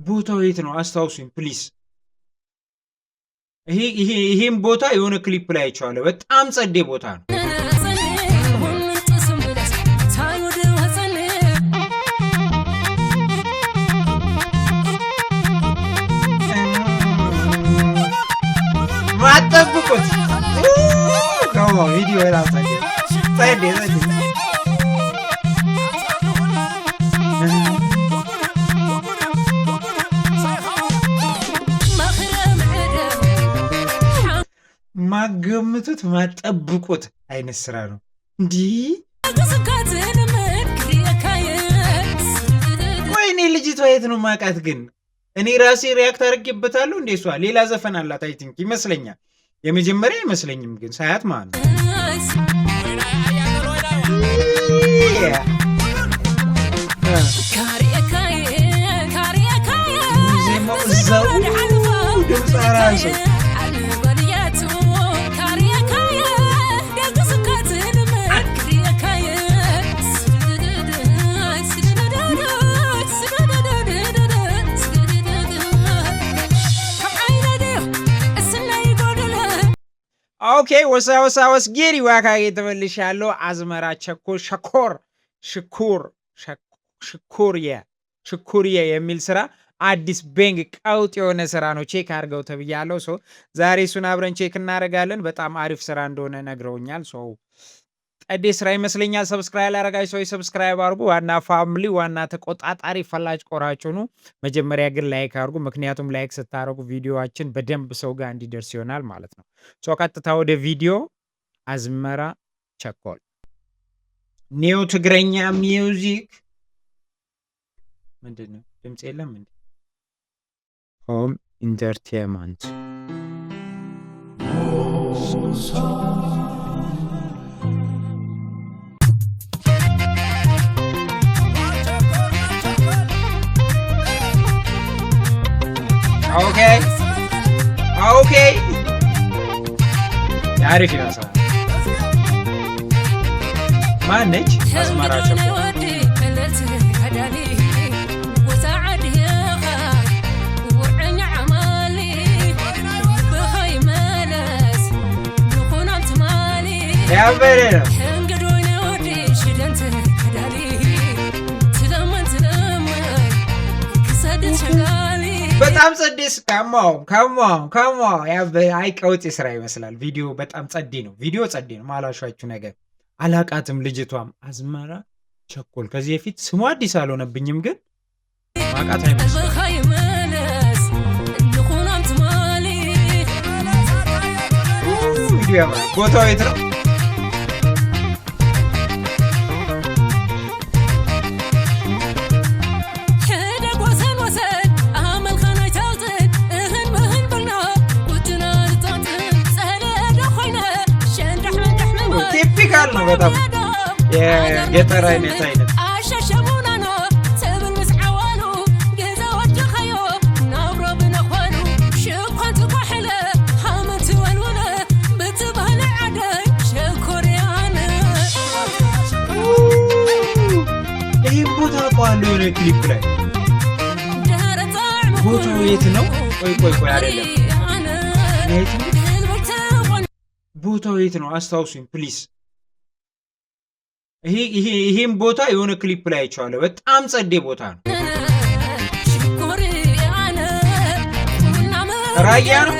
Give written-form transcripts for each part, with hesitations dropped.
ቦታው የት ነው አስታውሱኝ ፕሊስ። ይሄን ቦታ የሆነ ክሊፕ ላይ አይቼዋለሁ። በጣም ጸዴ ቦታ ነው። ማጠብቁት ቪዲዮ ላ ጸዴ ማገምቱት ማጠብቁት አይነት ስራ ነው። እንዲህ ቆይ እኔ ልጅቷ የት ነው ማቃት? ግን እኔ ራሴ ሪያክት አድርጌበታለሁ። እንዴ እሷ ሌላ ዘፈን አላት አይ ቲንክ ይመስለኛል። የመጀመሪያ አይመስለኝም ግን ሳያት ማለት ነው። እዛው ድምፅ ራሱ ኦኬ ወሳ ጌሪ ዋካጌ ተመልሻለሁ። አዝመራ ቸኮል ሽኩርየ የሚል ስራ አዲስ ቤንግ ቀውጥ የሆነ ስራ ነው። ቼክ አድርገው ተብያለሁ። ሶ ዛሬ እሱን አብረን ቼክ እናደርጋለን። በጣም አሪፍ ስራ እንደሆነ ነግረውኛል። ሶ ጠዴ ስራ ይመስለኛል። ሰብስክራይብ ላደረጋችሁ ሰዎች ሰብስክራይብ አድርጉ። ዋና ፋሚሊ ዋና ተቆጣጣሪ ፈላጭ ቆራጭ ሁኑ። መጀመሪያ ግን ላይክ አድርጉ። ምክንያቱም ላይክ ስታደርጉ ቪዲዮአችን በደንብ ሰው ጋር እንዲደርስ ይሆናል ማለት ነው። ሶ ቀጥታ ወደ ቪዲዮ። አዝመራ ቸኮል ኒው ትግረኛ ሚውዚክ ምንድነው? ድምጽ የለም እንዴ? ሆም ኢንተርቴይንመንት ኦኬ አሪፍ ይመስላል። ማነች? አዝመራ ቸኮል ያበረ ነው። በጣም ጸዴስ ከማው አይ ቀውጤ ስራ ይመስላል። ቪዲዮ በጣም ጸዴ ነው። ቪዲዮ ጸዴ ነው። ማላሻችሁ ነገር አላቃትም። ልጅቷም አዝመራ ቸኮል ከዚህ በፊት ስሙ አዲስ አልሆነብኝም፣ ግን ማቃት አይመስልም። ቪዲዮ ያምራል። ቦታው የት ነው? ቲፒካል ነው በጣም የገጠር አይነት ይህ ቦታ ቋሉ የሆነ ክሊፕ ላይ ቦታው የት ነው? ቆይ አይደለም ቦታው የት ነው አስታውሱኝ ፕሊስ። ይሄን ቦታ የሆነ ክሊፕ ላይ አይቼዋለሁ። በጣም ጸዴ ቦታ ነው። ራያ ነው።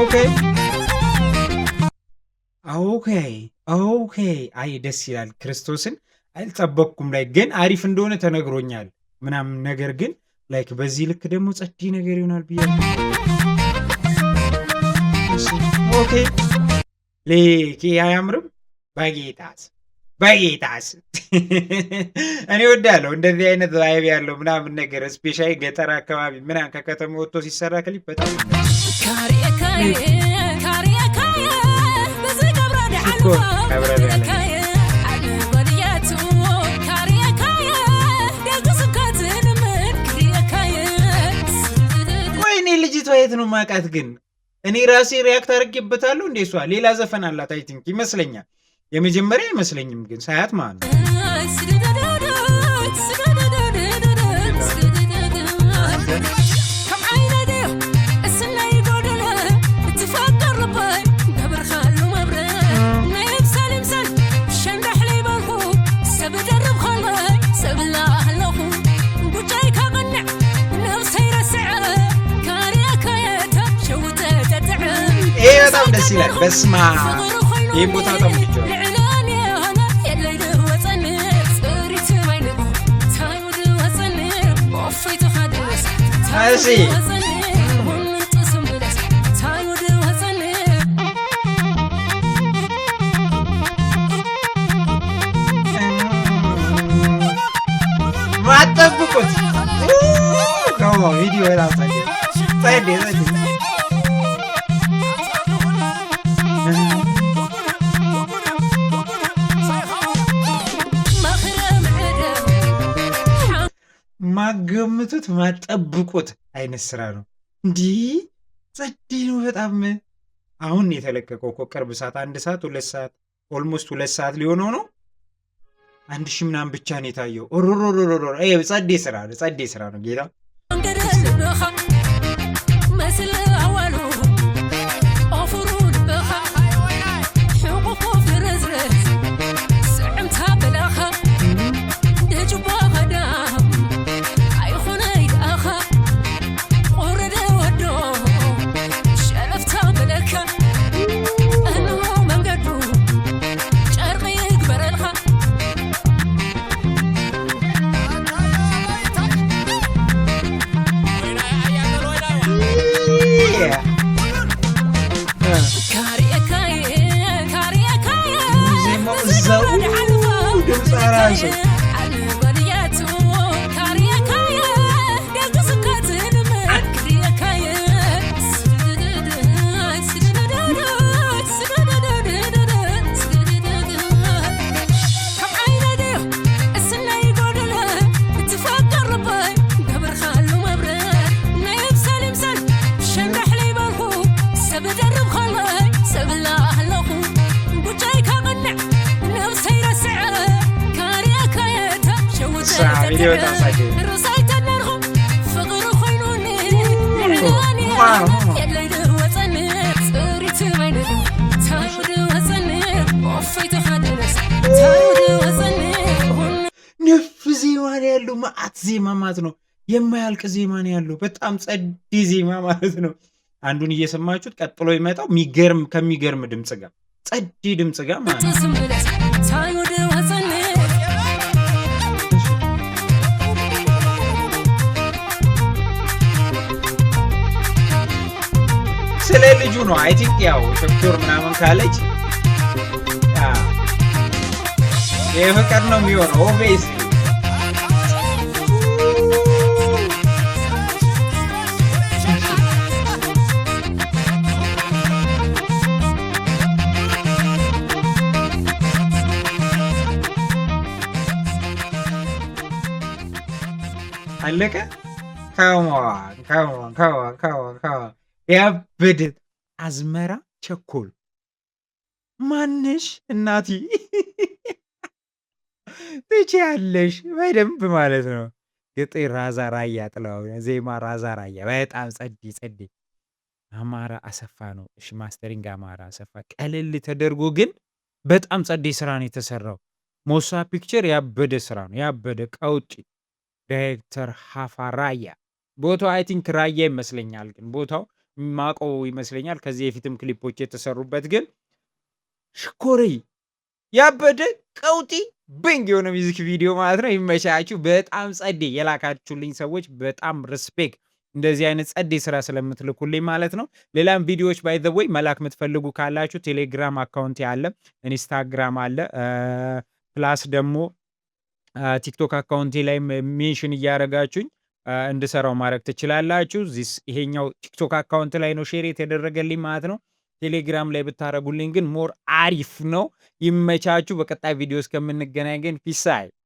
Okay. ኦኬ ኦኬ። አይ ደስ ይላል። ክርስቶስን አልጠበቅኩም ላይ ግን አሪፍ እንደሆነ ተነግሮኛል ምናምን ነገር ግን ላይክ በዚህ ልክ ደግሞ ጸዴ ነገር ይሆናል ብያለሁ። ኦኬ ሌኪ አያምርም? በጌታስ በጌታስ እኔ ወዳለሁ እንደዚህ አይነት ቫይብ ያለው ምናምን ነገር ስፔሻሊ ገጠር አካባቢ ምናምን ከከተማ ወጥቶ ሲሰራ ክሊፕ በጣም ቀብረር ያለ ወይኔ ልጅቷ የት ነው ማቃት ግን እኔ ራሴ ሪያክት አድርጌበታለሁ። እንደ እሷ ሌላ ዘፈን አላት አይ ቲንክ ይመስለኛል። የመጀመሪያ አይመስለኝም ግን ሳያት ማለት ነው። ይሄ በጣም ደስ ይላል። በስማ ይህም ቦታ በጣም እሺ ማጠብቁት ቪዲዮ ማገምቱት ማጠብቁት አይነት ስራ ነው። እንዲህ ጸዴ ነው በጣም። አሁን የተለቀቀው እኮ ቅርብ ሰዓት 1 ሰዓት 2 ሰዓት ኦልሞስት 2 ሰዓት ሊሆነው ነው። 1000 ምናምን ብቻ ነው የታየው። ጸዴ ስራ ነው፣ ጸዴ ስራ ነው ጌታ ቪዲዮ ታሳየ ነፍ ዜማ ነው ያለው። ማአት ዜማ ማለት ነው። የማያልቅ ዜማ ነው ያለው። በጣም ጸዴ ዜማ ማለት ነው። አንዱን እየሰማችሁት ቀጥሎ ይመጣው የሚገርም ከሚገርም ድምጽ ጋር ጸዴ ድምጽ ጋር ማለት ነው። ስለ ልጁ ነው አይ ቲንክ ያው ዶክተር ምናምን ካለች የፍቅር ነው የሚሆነው ኦቤስ አለቀ። ካሞን ያበደ አዝመራ ቸኮል ማንሽ እናቲ ትችያለሽ በደንብ ማለት ነው። ግጥ ራዛ ራያ ጥላው ዜማ ራዛ ራያ በጣም ጸዲ አማራ አሰፋ ነው። እሺ ማስተሪንግ አማራ አሰፋ ቀለል ተደርጎ ግን በጣም ጸዲ ስራ ነው የተሰራው። ሞሳ ፒክቸር ያበደ ስራ ነው ያበደ ቀውጪ ዳይሬክተር ሀፋ ራያ ቦታው አይ ቲንክ ራያ ይመስለኛል ግን ቦታው ማቀው ይመስለኛል። ከዚህ የፊትም ክሊፖች የተሰሩበት ግን ሽኮረይ ያበደ ቀውጢ ብንግ የሆነ ሚውዚክ ቪዲዮ ማለት ነው። ይመቻችሁ። በጣም ጸዴ የላካችሁልኝ ሰዎች በጣም ሪስፔክት፣ እንደዚህ አይነት ጸዴ ስራ ስለምትልኩልኝ ማለት ነው። ሌላም ቪዲዮዎች ባይ ዘ ወይ መላክ የምትፈልጉ ካላችሁ ቴሌግራም አካውንቴ አለ፣ ኢንስታግራም አለ፣ ፕላስ ደግሞ ቲክቶክ አካውንቴ ላይ ሜንሽን እያደረጋችሁኝ እንድሰራው ማድረግ ትችላላችሁ። ይሄኛው ቲክቶክ አካውንት ላይ ነው ሼር የተደረገልኝ ማለት ነው። ቴሌግራም ላይ ብታደረጉልኝ ግን ሞር አሪፍ ነው። ይመቻችሁ። በቀጣይ ቪዲዮ እስከምንገናኝ ግን ፒሳይ